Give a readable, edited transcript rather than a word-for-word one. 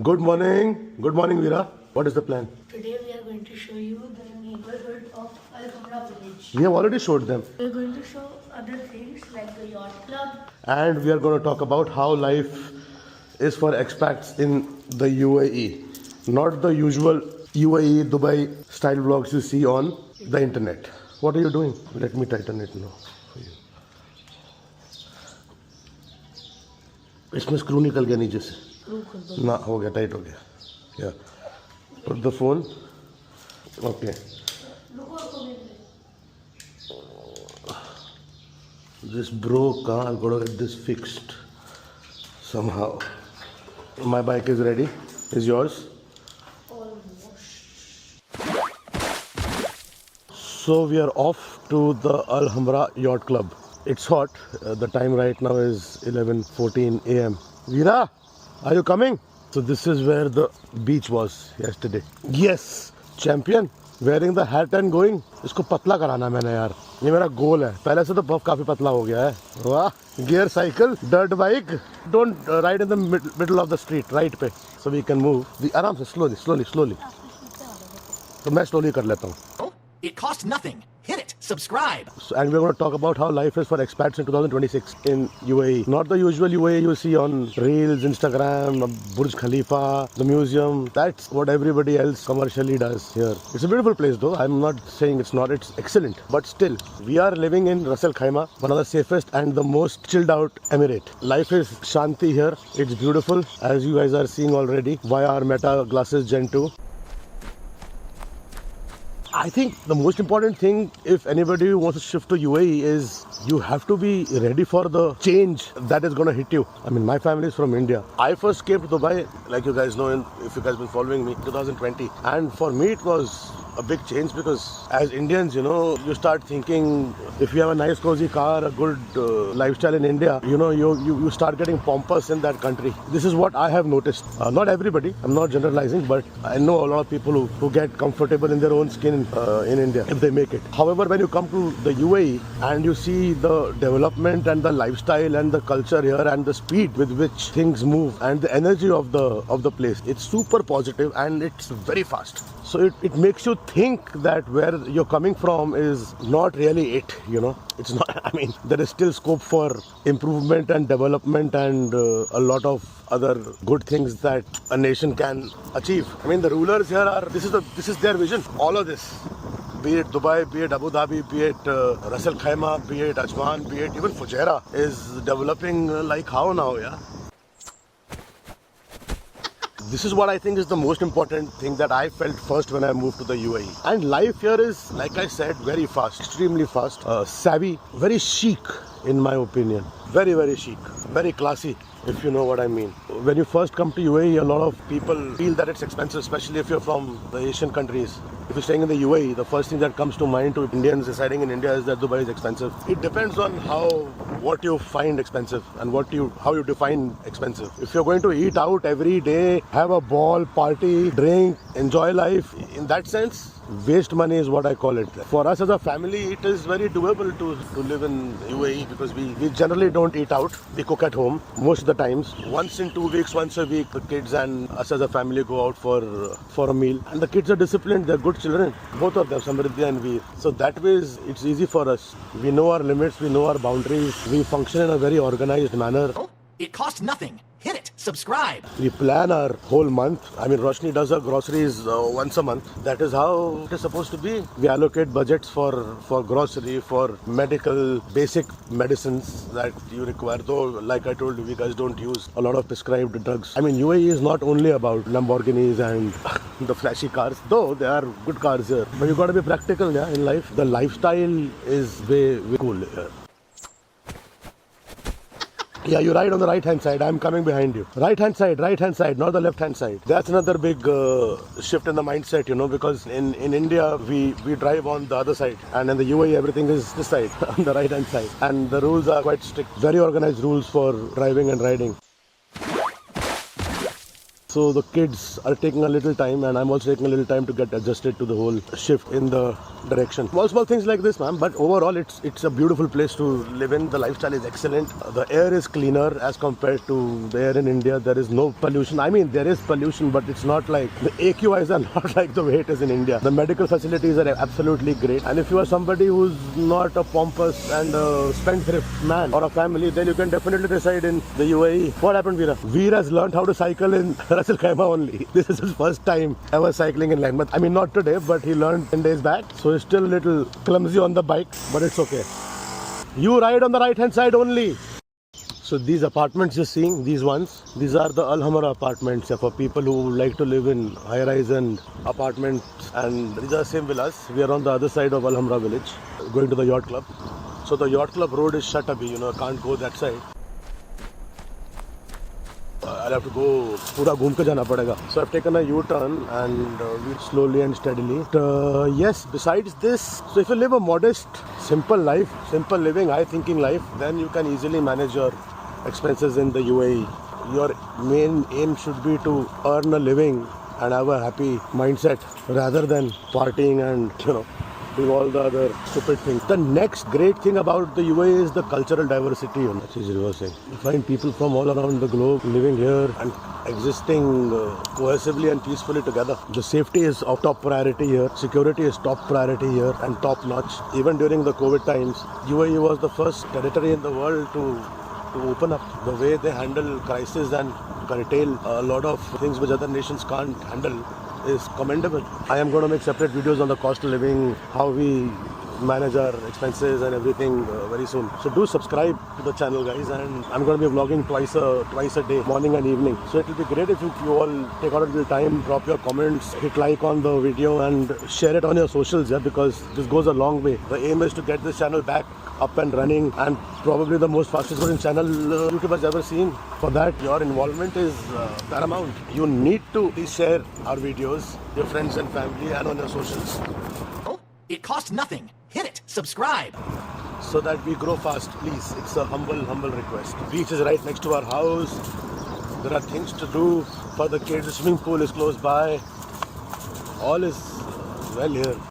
Good morning. Good morning, Veera. What is the plan? Today we are going to show you the neighborhood of Al Khamra village. We have already showed them. We are going to show other things like the yacht club. And we are going to talk about how life is for expats in the UAE. Not the usual UAE, Dubai style vlogs you see on the internet. What are you doing? Let me tighten it now for you. इसमें screw निकल गया नीचे से ना हो गया tight हो गया क्या put the phone okay this broke I've got to get this fixed somehow. My bike is ready. Is yours? So we are off to the Al Hamra Yacht Club. It's hot. The time right now is 11:14 a.m. Veera, are you coming? So this is where the beach was yesterday. Yes, champion. Wearing the hat and going. इसको पतला कराना मैंने यार. ये मेरा गोल है. पहले से तो बफ काफी पतला हो गया है. वाह. Gear cycle, dirt bike. Don't ride in the middle of the street. Right पे. So we can move. आराम से slowly. तो मैं slowly कर लेता हूँ. It costs nothing. Hit it. Subscribe. And we're going to talk about how life is for expats in 2026 in UAE. Not the usual UAE you see on Reels, Instagram, Burj Khalifa, the museum. That's what everybody else commercially does here. It's a beautiful place though. I'm not saying it's not. It's excellent. But still, we are living in Ras Al Khaimah, one of the safest and the most chilled out emirate. Life is Shanti here. It's beautiful as you guys are seeing already via our Meta glasses Gen 2. I think the most important thing if anybody wants to shift to UAE is you have to be ready for the change that is going to hit you. I mean, my family is from India. I first came to Dubai, like you guys know, if you guys been following me, 2020. And for me, it was a big change because as Indians, you start thinking if you have a nice cozy car, a good lifestyle in India, you start getting pompous in that country. This is what I have noticed. Not everybody, I'm not generalizing, but I know a lot of people who get comfortable in their own skin in India if they make it. However, when you come to the UAE and you see the development and the lifestyle and the culture here and the speed with which things move and the energy of the place, it's super positive and it's very fast. So it makes you think that where you're coming from is not really it, It's not, I mean, there is still scope for improvement and development and a lot of other good things that a nation can achieve. I mean, the rulers here this is their vision. All of this, be it Dubai, be it Abu Dhabi, be it Ras Al Khaimah, be it Ajman, be it even Fujairah is developing like how now, yeah? This is what I think is the most important thing that I felt first when I moved to the UAE. And life here is, like I said, very fast, extremely fast, savvy, very chic in my opinion. Very, very chic, very classy, if you know what I mean. When you first come to UAE, a lot of people feel that it's expensive, especially if you're from the Asian countries. If you're staying in the UAE, the first thing that comes to mind to Indians residing in India is that Dubai is expensive. It depends on what you find expensive and how you define expensive. If you're going to eat out every day, have a ball, party, drink, enjoy life, in that sense, waste money is what I call it. For us as a family, it is very doable to live in UAE because we generally don't eat out. We cook at home most of the times. Once in 2 weeks, once a week, the kids and us as a family go out for a meal. And the kids are disciplined. They're good children. Both of them, Samriddhi and Veer. So that way, it's easy for us. We know our limits. We know our boundaries. We function in a very organized manner. It costs nothing. Hit it. Subscribe. We plan our whole month. I mean, Roshni does her groceries once a month. That is how it is supposed to be. We allocate budgets for grocery, for medical, basic medicines that you require. Though, like I told you, we guys don't use a lot of prescribed drugs. I mean, UAE is not only about Lamborghinis and the flashy cars, though there are good cars here. But you got to be practical, yeah, in life. The lifestyle is way cool here. Yeah, you ride on the right hand side. I'm coming behind you. Right hand side, not the left hand side. That's another big shift in the mindset, because in India, we drive on the other side. And in the UAE, everything is this side, on the right hand side. And the rules are quite strict. Very organized rules for driving and riding. So the kids are taking a little time, and I'm also taking a little time to get adjusted to the whole shift in the direction. Small things like this, man. But overall, it's a beautiful place to live in. The lifestyle is excellent. The air is cleaner as compared to the air in India. There is no pollution. I mean, there is pollution, but it's not like the AQIs are not like the way it is in India. The medical facilities are absolutely great. And if you are somebody who's not a pompous and a spendthrift man or a family, then you can definitely reside in the UAE. What happened, Veera? Veera's learned how to cycle in Ras Al Khaimah only. This is his first time ever cycling in Langmat. I mean, not today, but he learned 10 days back. So he's still a little clumsy on the bike, but it's okay. You ride on the right hand side only. So these apartments you're seeing, these are the Al Hamra apartments for people who like to live in high-rise and apartments. And these are the same villas. We are on the other side of Al Hamra village, going to the yacht club. So the yacht club road is shut up, can't go that side. I'll have to go pura ghoom ke jana padega. So I've taken a U-turn and we slowly and steadily. Yes, besides this, so if you live a modest, simple life, simple living, high thinking life, then you can easily manage your expenses in the UAE. Your main aim should be to earn a living and have a happy mindset rather than partying and doing all the other stupid things. The next great thing about the UAE is the cultural diversity. That is reversing. You find people from all around the globe living here and existing cohesively and peacefully together. The safety is of top priority here. Security is top priority here and top notch. Even during the COVID times, UAE was the first territory in the world to open up. The way they handle crisis and curtail a lot of things which other nations can't handle is commendable. I am going to make separate videos on the cost of living, how we manage our expenses and everything very soon. So do subscribe to the channel, guys, and I'm going to be vlogging twice a day, morning and evening. So it will be great if you all take out a little time, drop your comments, hit like on the video and share it on your socials, because this goes a long way. The aim is to get this channel back up and running, and probably the most fastest growing channel YouTube has ever seen. For that, your involvement is paramount. You need to please share our videos, your friends and family, and on your socials. It costs nothing. Hit it. Subscribe. So that we grow fast, please. It's a humble request. Beach is right next to our house. There are things to do for the kids. The swimming pool is close by. All is well here.